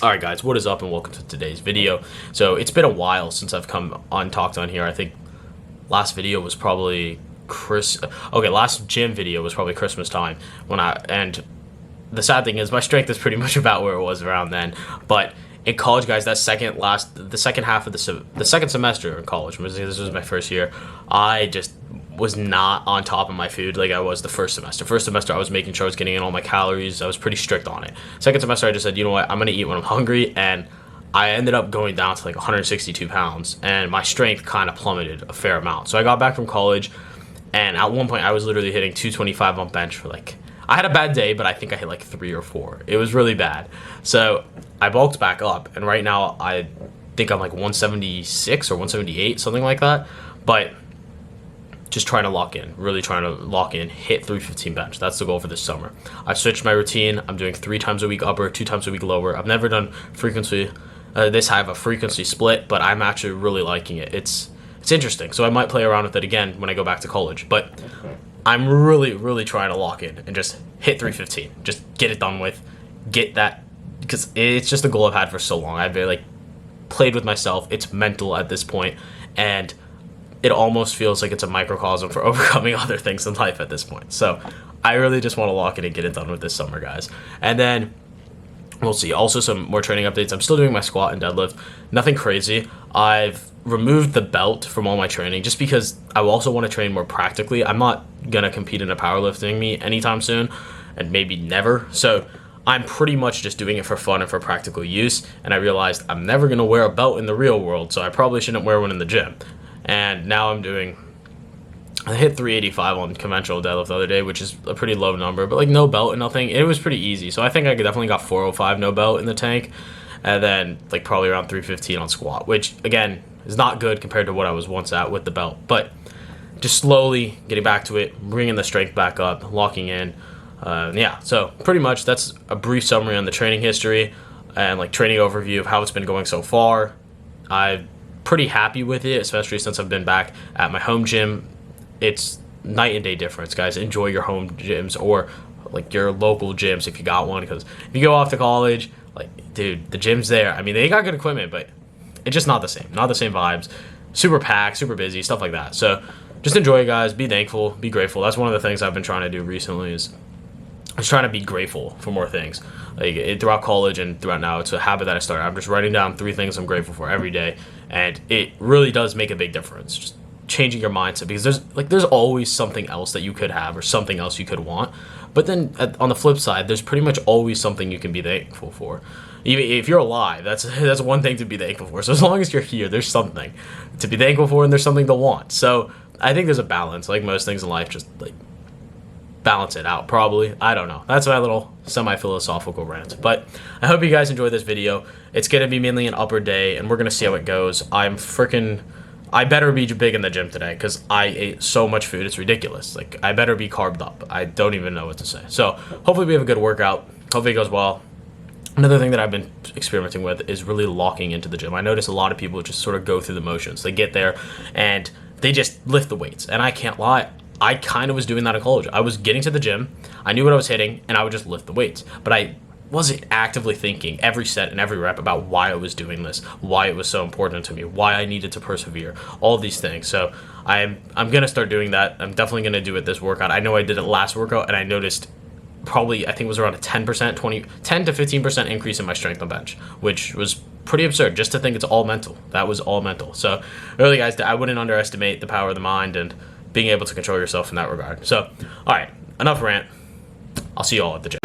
Alright guys, what is up and welcome to today's video. So it's been a while since I've come on talked on here. I think last video was probably last gym video was probably Christmas time and the sad thing is my strength is pretty much about where it was around then. But in college, guys, the second half of the second semester in college, this was my first year, I just was not on top of my food like I was the first semester. First semester, I was making sure I was getting in all my calories. I was pretty strict on it. Second semester, I just said, you know what, I'm going to eat when I'm hungry, and I ended up going down to like 162 pounds, and my strength kind of plummeted a fair amount. So I got back from college, and at one point, I was literally hitting 225 on bench for like, I had a bad day, but I think I hit like 3 or 4. It was really bad. So I bulked back up, and right now I think I'm like 176 or 178, something like that. But just trying to lock in, really trying to lock in, hit 315 bench. That's the goal for this summer. I've switched my routine. I'm doing 3 times a week upper, 2 times a week lower. I've never done frequency. I have a frequency split, but I'm actually really liking it. It's interesting. So I might play around with it again when I go back to college. But I'm really trying to lock in and just hit 315. Just get it done with. Get that, because it's just a goal I've had for so long. I've like played with myself. It's mental at this point, and it almost feels like it's a microcosm for overcoming other things in life at this point. So I really just want to lock in and get it done with this summer, guys. And then we'll see. Also, some more training updates. I'm still doing my squat and deadlift. Nothing crazy. I've removed the belt from all my training just because I also want to train more practically. I'm not going to compete in a powerlifting meet anytime soon, and maybe never. So I'm pretty much just doing it for fun and for practical use. And I realized I'm never going to wear a belt in the real world, so I probably shouldn't wear one in the gym. And now I hit 385 on conventional deadlift the other day, which is a pretty low number, but like no belt and nothing. It was pretty easy. So I think I definitely got 405 no belt in the tank, and then like probably around 315 on squat, which again is not good compared to what I was once at with the belt. But just slowly getting back to it, bringing the strength back up, locking in. Yeah, so pretty much that's a brief summary on the training history and like training overview of how it's been going so far. I've pretty happy with it, especially since I've been back at my home gym. It's night and day difference, guys. Enjoy your home gyms or like your local gyms if you got one, because if you go off to college, like, dude, the gym's there. I mean, they got good equipment, but it's just not the same vibes. Super packed, super busy, stuff like that. So just enjoy it, guys. Be thankful, be grateful. That's one of the things I've been trying to do recently, is I was trying to be grateful for more things. Like throughout college and throughout now, it's a habit that I started. I'm just writing down 3 things I'm grateful for every day, and it really does make a big difference. Just changing your mindset, because there's always something else that you could have or something else you could want. But then on the flip side, there's pretty much always something you can be thankful for. Even if you're alive, that's one thing to be thankful for. So as long as you're here, there's something to be thankful for, and there's something to want. So I think there's a balance. Like most things in life, just like balance it out, probably. I don't know. That's my little semi-philosophical rant. But I hope you guys enjoyed this video. It's going to be mainly an upper day, and we're going to see how it goes. I better be big in the gym today, because I ate so much food. It's ridiculous. Like, I better be carved up. I don't even know what to say. So hopefully we have a good workout. Hopefully it goes well. Another thing that I've been experimenting with is really locking into the gym. I notice a lot of people just sort of go through the motions. They get there and they just lift the weights. And I can't lie, I kind of was doing that in college. I was getting to the gym, I knew what I was hitting, and I would just lift the weights. But I wasn't actively thinking every set and every rep about why I was doing this, why it was so important to me, why I needed to persevere, all these things. So I'm going to start doing that. I'm definitely going to do it this workout. I know I did it last workout, and I noticed probably, I think it was around a 10 to 15% increase in my strength on bench, which was pretty absurd just to think it's all mental. That was all mental. So really, guys, I wouldn't underestimate the power of the mind and being able to control yourself in that regard. So, all right, enough rant. I'll see you all at the gym.